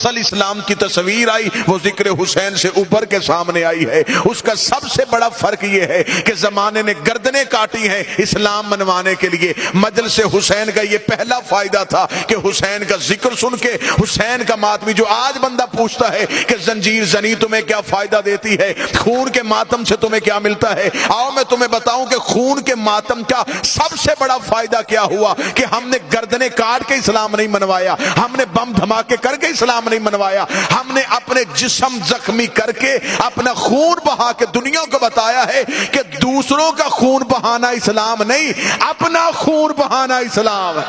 اصل اسلام کی تصویر آئی وہ ذکر حسین سے اوپر کے سامنے آئی ہے۔ اس کا سب سے بڑا فرق یہ ہے کہ زمانے نے گردنیں کاٹی ہیں اسلام منوانے کے لیے۔ مجلس حسین کا یہ پہلا فائدہ تھا کہ حسین کا ذکر سن کے حسین کا ماتمی، جو آج بندہ پوچھتا ہے کہ زنجیر زنی تمہیں کیا فائدہ دیتی ہے، خون کے ماتم سے تمہیں کیا ملتا ہے، آؤ میں تمہیں بتاؤں کہ خون کے ماتم کا سب سے بڑا فائدہ کیا ہوا کہ ہم نے گردنیں کاٹ کے اسلام نہیں منوایا، ہم نے بم دھماکے کر کے اسلام نہیں منوایا، ہم نے اپنے جسم زخمی کر کے اپنا خون بہا کے دنیا کو بتایا ہے کہ دوسروں کا خون بہانا اسلام نہیں، اپنا خون بہانا اسلام ہے۔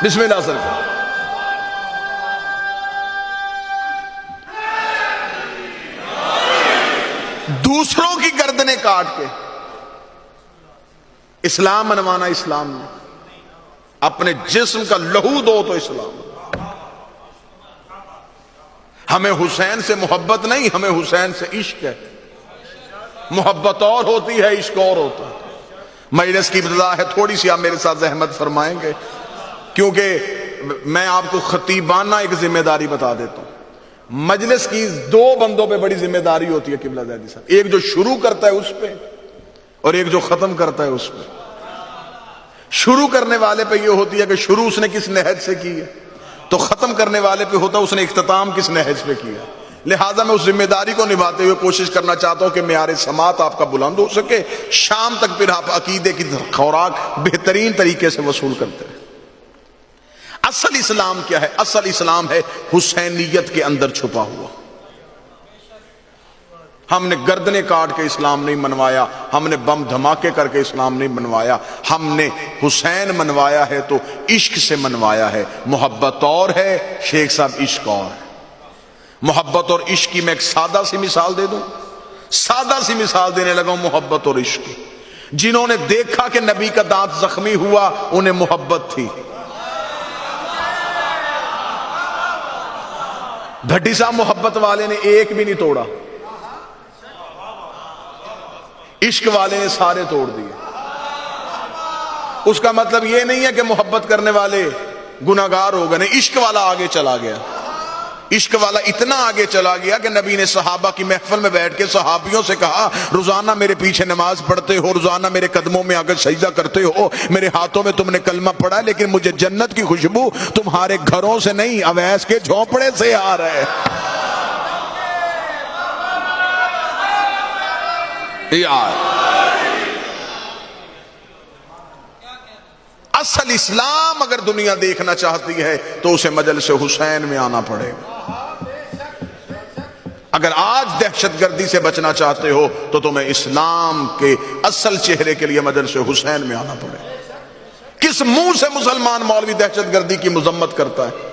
بسم اللہ سر۔ دوسروں کی گردنیں کاٹ کے اسلام منوانا اسلام نہیں، اپنے جسم کا لہو دو تو اسلام۔ ہمیں حسین سے محبت نہیں، ہمیں حسین سے عشق ہے۔ محبت اور ہوتی ہے، عشق اور ہوتا ہے۔ مجلس کی ابتدا ہے، تھوڑی سی آپ میرے ساتھ زحمت فرمائیں گے کیونکہ میں آپ کو خطیبانہ ایک ذمہ داری بتا دیتا ہوں۔ مجلس کی دو بندوں پہ بڑی ذمہ داری ہوتی ہے قبلہ زیدی صاحب، ایک جو شروع کرتا ہے اس پہ اور ایک جو ختم کرتا ہے اس پہ۔ شروع کرنے والے پہ یہ ہوتی ہے کہ شروع اس نے کس نہج سے کی ہے، تو ختم کرنے والے پہ ہوتا ہے اس نے اختتام کس نہج پہ کیا۔ لہٰذا میں اس ذمہ داری کو نبھاتے ہوئے کوشش کرنا چاہتا ہوں کہ معیار سماعت آپ کا بلند ہو سکے، شام تک پھر آپ عقیدے کی خوراک بہترین طریقے سے وصول کرتے ہیں۔ اصل اسلام کیا ہے؟ اصل اسلام ہے حسینیت کے اندر چھپا ہوا۔ ہم نے گردنیں کاٹ کے اسلام نہیں منوایا، ہم نے بم دھماکے کر کے اسلام نہیں منوایا، ہم نے حسین منوایا ہے تو عشق سے منوایا ہے۔ محبت اور ہے، شیخ صاحب عشق اور ہے۔ محبت اور عشق کی میں ایک سادہ سی مثال دے دوں، سادہ سی مثال دینے لگا ہوں محبت اور عشق کی۔ جنہوں نے دیکھا کہ نبی کا دانت زخمی ہوا انہیں محبت تھی۔ بھٹی صاحب محبت والے نے ایک بھی نہیں توڑا، عشق والے نے سارے توڑ دیے۔ اس کا مطلب یہ نہیں ہے کہ محبت کرنے والے گناہگار ہو گئے، نہیں، عشق والا آگے چلا گیا۔ عشق والا اتنا آگے چلا گیا کہ نبی نے صحابہ کی محفل میں بیٹھ کے صحابیوں سے کہا، روزانہ میرے پیچھے نماز پڑھتے ہو، روزانہ میرے قدموں میں آگر سجدہ کرتے ہو، میرے ہاتھوں میں تم نے کلمہ پڑھا، لیکن مجھے جنت کی خوشبو تمہارے گھروں سے نہیں، اویس کے جھونپڑے سے آ رہا ہے۔ اصل اسلام اگر دنیا دیکھنا چاہتی ہے تو اسے مجلس حسین میں آنا پڑے گا۔ اگر آج دہشت گردی سے بچنا چاہتے ہو تو تمہیں اسلام کے اصل چہرے کے لیے مجلس حسین میں آنا پڑے گا۔ کس منہ سے مسلمان مولوی دہشت گردی کی مذمت کرتا ہے؟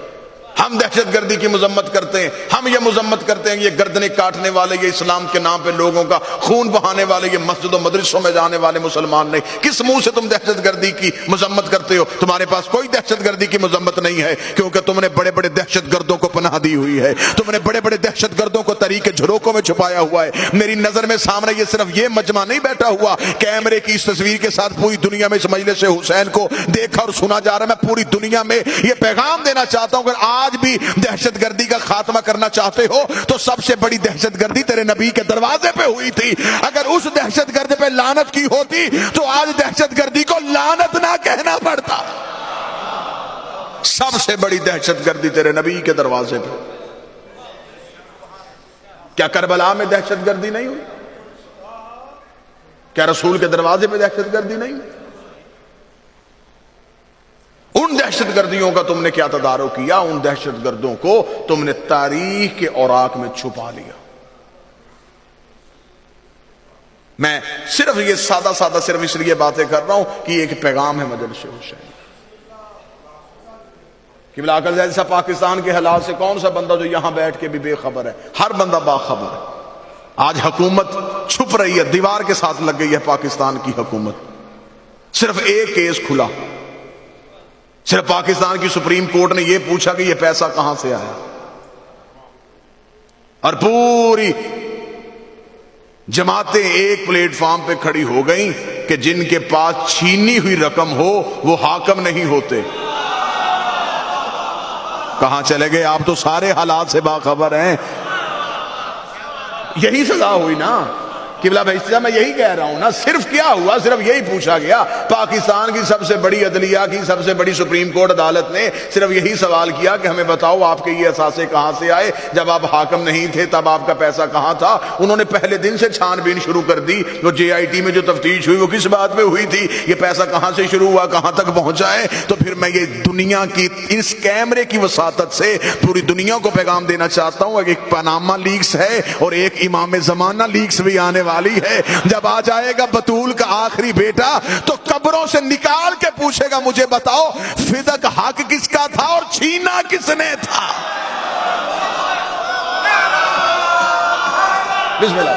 ہم دہشت گردی کی مذمت کرتے ہیں، ہم یہ مذمت کرتے ہیں یہ گردنیں کاٹنے والے، یہ اسلام کے نام پہ لوگوں کا خون بہانے والے، یہ مسجد و مدرسوں میں جانے والے مسلمان نہیں۔ کس منہ سے تم دہشت گردی کی مذمت کرتے ہو؟ تمہارے پاس کوئی دہشت گردی کی مذمت نہیں ہے، کیونکہ تم نے بڑے بڑے دہشت گردوں کو پناہ دی ہوئی ہے، تم نے بڑے بڑے دہشت گردوں کو طریق جھروکوں میں چھپایا ہوا ہے۔ میری نظر میں سامنے یہ صرف یہ مجمع نہیں بیٹھا ہوا کیمرے کی اس تصویر کے ساتھ، پوری دنیا میں اس مجلس حسین کو دیکھا اور سنا جا رہا ہے۔ میں پوری دنیا میں یہ پیغام دینا چاہتا ہوں، اگر آج بھی دہشت گردی کا خاتمہ کرنا چاہتے ہو تو سب سے بڑی دہشت گردی تیرے نبی کے دروازے پہ ہوئی تھی۔ اگر اس دہشت گرد پہ لعنت کی ہوتی تو آج دہشت گردی کو لعنت نہ کہنا پڑتا۔ سب سے بڑی دہشت گردی تیرے نبی کے دروازے پہ۔ کیا کربلا میں دہشت گردی نہیں ہوئی؟ کیا رسول کے دروازے پہ دہشت گردی نہیں ہوئی؟ ان دہشت گردیوں کا تم نے کیا تدارک کیا؟ ان دہشت گردوں کو تم نے تاریخ کے اوراق میں چھپا لیا۔ میں صرف یہ سادہ صرف اس لیے باتیں کر رہا ہوں کہ یہ ایک پیغام ہے مجلس حسین۔ قبلہ عقل زیدی صاحب، پاکستان کے حالات سے کون سا بندہ جو یہاں بیٹھ کے بھی بے خبر ہے؟ ہر بندہ باخبر ہے۔ آج حکومت چھپ رہی ہے، دیوار کے ساتھ لگ گئی ہے پاکستان کی حکومت۔ صرف ایک کیس کھلا، صرف پاکستان کی سپریم کورٹ نے یہ پوچھا کہ یہ پیسہ کہاں سے آیا، اور پوری جماعتیں ایک پلیٹ فارم پہ کھڑی ہو گئیں کہ جن کے پاس چھینی ہوئی رقم ہو وہ حاکم نہیں ہوتے۔ کہاں چلے گئے؟ آپ تو سارے حالات سے باخبر ہیں. یہی سزا ہوئی نا قبلہ بھائی، میں یہی کہہ رہا ہوں نا. صرف کیا ہوا؟ صرف یہی پوچھا گیا. پاکستان کی سب سے بڑی عدلیہ کی سب سے بڑی سپریم کورٹ عدالت نے صرف یہی سوال کیا کہ ہمیں بتاؤ آپ کے یہ اثاثے کہاں سے آئے؟ جب آپ حاکم نہیں تھے تب آپ کا پیسہ کہاں تھا؟ انہوں نے پہلے دن سے چھان بین شروع کر دی. وہ جے آئی ٹی میں جو تفتیش ہوئی وہ کس بات پہ ہوئی تھی؟ یہ پیسہ کہاں سے شروع ہوا، کہاں تک پہنچا ہے؟ تو پھر میں یہ دنیا کی اس کیمرے کی وساطت سے پوری دنیا کو پیغام دینا چاہتا ہوں. ایک پاناما لیکس ہے اور ایک امام زمانہ لیکس بھی آنے والی ہے. جب آ جائے گا بطول کا آخری بیٹا تو قبروں سے نکال کے پوچھے گا مجھے بتاؤ فدق حق کس کا تھا اور چھینا کس نے تھا؟ بسم اللہ.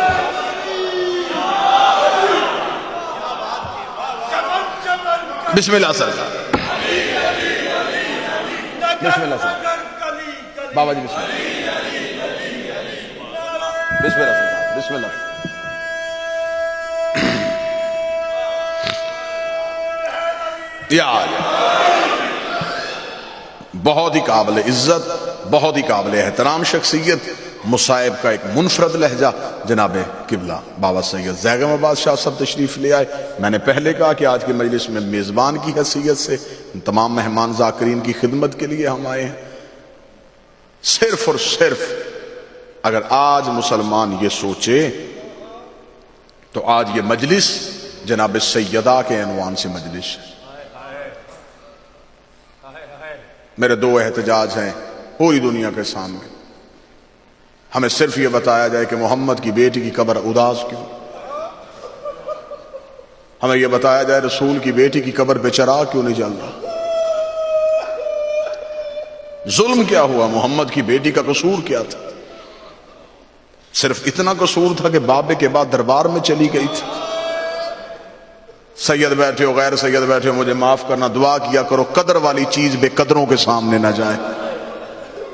بسم اللہ سرکار. بسم اللہ سرکار. بابا جی بسم اللہ. بسم اللہ سرکار. بسم اللہ. بہت ہی قابل عزت، بہت ہی قابل احترام شخصیت، مصائب کا ایک منفرد لہجہ، جناب قبلہ بابا سید زیغم عباس شاہ صاحب تشریف لے آئے. میں نے پہلے کہا کہ آج کی مجلس میں میزبان کی حیثیت سے تمام مہمان ذاکرین کی خدمت کے لیے ہم آئے ہیں. صرف اور صرف اگر آج مسلمان یہ سوچے تو آج یہ مجلس جناب سیدہ کے عنوان سے مجلس ہے. میرے دو احتجاج ہیں پوری دنیا کے سامنے. ہمیں صرف یہ بتایا جائے کہ محمد کی بیٹی کی قبر اداس کیوں؟ ہمیں یہ بتایا جائے رسول کی بیٹی کی قبر پہ چراغ کیوں نہیں جل رہا؟ ظلم کیا ہوا؟ محمد کی بیٹی کا قصور کیا تھا؟ صرف اتنا قصور تھا کہ بابے کے بعد دربار میں چلی گئی تھی. سید بیٹھے ہو، غیر سید بیٹھے ہو، مجھے معاف کرنا، دعا کیا کرو قدر والی چیز بے قدروں کے سامنے نہ جائے.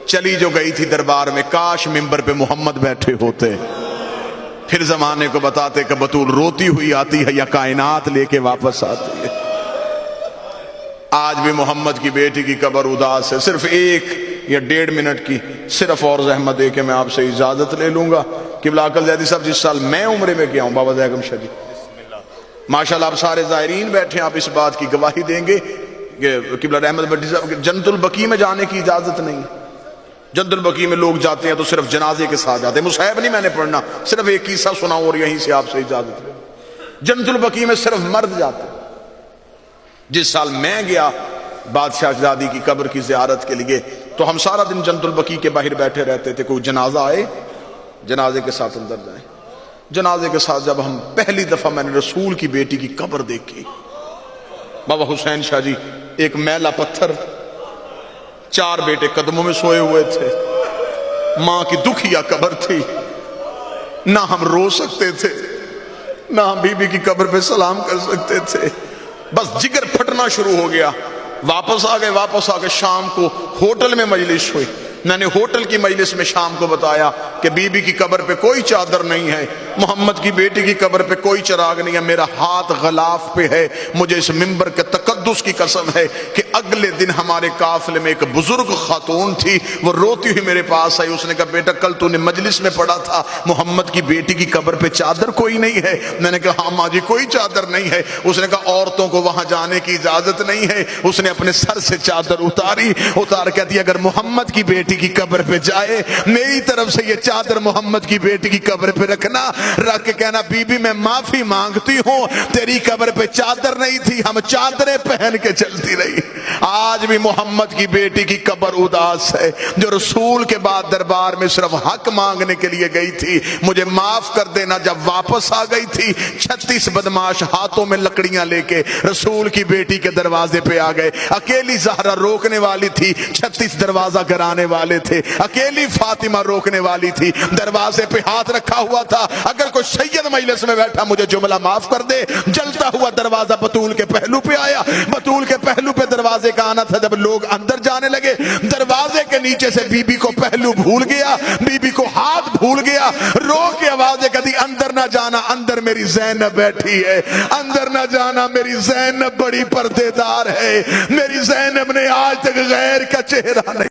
چلی جو گئی تھی دربار میں، کاش ممبر پہ محمد بیٹھے ہوتے، پھر زمانے کو بتاتے کہ بطول روتی ہوئی آتی ہے یا کائنات لے کے واپس آتی ہے. آج بھی محمد کی بیٹی کی قبر اداس ہے. صرف 1 یا 1.5 منٹ کی صرف اور زحمت دے کے میں آپ سے اجازت لے لوں گا. قبلہ عقل زیدی صاحب جس سال میں عمرے میں گیا ہوں، بابا زیغم شاہ جی ماشاءاللہ آپ سارے زائرین بیٹھے ہیں، آپ اس بات کی گواہی دیں گے کہ قبلہ رحمت بٹی صاحب جنت البقیع میں جانے کی اجازت نہیں. جنت البقیع میں لوگ جاتے ہیں تو صرف جنازے کے ساتھ جاتے ہیں. مصحف نہیں میں نے پڑھنا، صرف ایک قصہ سناؤں اور یہیں سے آپ سے اجازت لیں. جنت البقیع میں صرف مرد جاتے ہیں. جس سال میں گیا بادشاہ شہزادی کی قبر کی زیارت کے لیے تو ہم سارا دن جنت البقیع کے باہر بیٹھے رہتے تھے. کوئی جنازہ آئے جنازے کے ساتھ اندر جائیں. جنازے کے ساتھ جب ہم پہلی دفعہ میں نے رسول کی بیٹی کی قبر دیکھی، بابا حسین شاہ جی ایک میلا پتھر، 4 بیٹے قدموں میں سوئے ہوئے تھے، ماں کی دکھیا قبر تھی. نہ ہم رو سکتے تھے نہ ہم بی بی کی قبر پہ سلام کر سکتے تھے. بس جگر پھٹنا شروع ہو گیا. واپس آ گئے شام کو ہوٹل میں مجلس ہوئی. میں نے ہوٹل کی مجلس میں شام کو بتایا کہ بی بی کی قبر پہ کوئی چادر نہیں ہے، محمد کی بیٹی کی قبر پہ کوئی چراغ نہیں ہے، میرا ہاتھ غلاف پہ ہے. مجھے اس منبر کے تقدس کی قسم ہے کہ اگلے دن ہمارے قافلے میں ایک بزرگ خاتون تھی، وہ روتی ہوئی میرے پاس آئی. اس نے کہا بیٹا کل تو نے مجلس میں پڑھا تھا محمد کی بیٹی کی قبر پہ چادر کوئی نہیں ہے. میں نے کہا ہاں ماں جی کوئی چادر نہیں ہے. اس نے کہا عورتوں کو وہاں جانے کی اجازت نہیں ہے. اس نے اپنے سر سے چادر اتار کہتی اگر محمد کی بیٹی کی قبر پہ جائے میری طرف سے یہ چادر محمد کی بیٹی کی قبر پہ رکھنا، رکھ کے کہنا بی بی میں معافی مانگتی ہوں تیری قبر پہ چادر نہیں تھی، ہم چادریں پہن کے چلتی رہی. آج بھی محمد کی بیٹی کی قبر اداس ہے جو رسول کے بعد دربار میں صرف حق مانگنے کے لیے گئی تھی. مجھے معاف کر دینا جب واپس آ گئی تھی 36 بدماش ہاتھوں میں لکڑیاں لے کے رسول کی بیٹی کے دروازے پہ آ گئے. اکیلی زہرا روکنے والی تھی، 36 دروازہ گرانے والے تھے. اکیلی فاطمہ روکنے والی تھی، دروازے پہ ہاتھ رکھا ہوا تھا. اگر کوئی سید مجلس میں بیٹھا مجھے جملہ معاف کر دے. جلتا ہوا دروازہ بطول کے پہلو پہ آیا، بطول کے پہلو پہ دروازے کا آنا تھا. جب لوگ اندر جانے لگے دروازے کے نیچے سے بی بی کو پہلو بھول گیا، بی بی کو ہاتھ بھول گیا. رو کے آوازیں کہتی اندر نہ جانا، اندر میری زینب بیٹھی ہے، اندر نہ جانا، میری زینب بڑی پردے دار ہے، میری زینب نے آج تک غیر کا چہرہ نہیں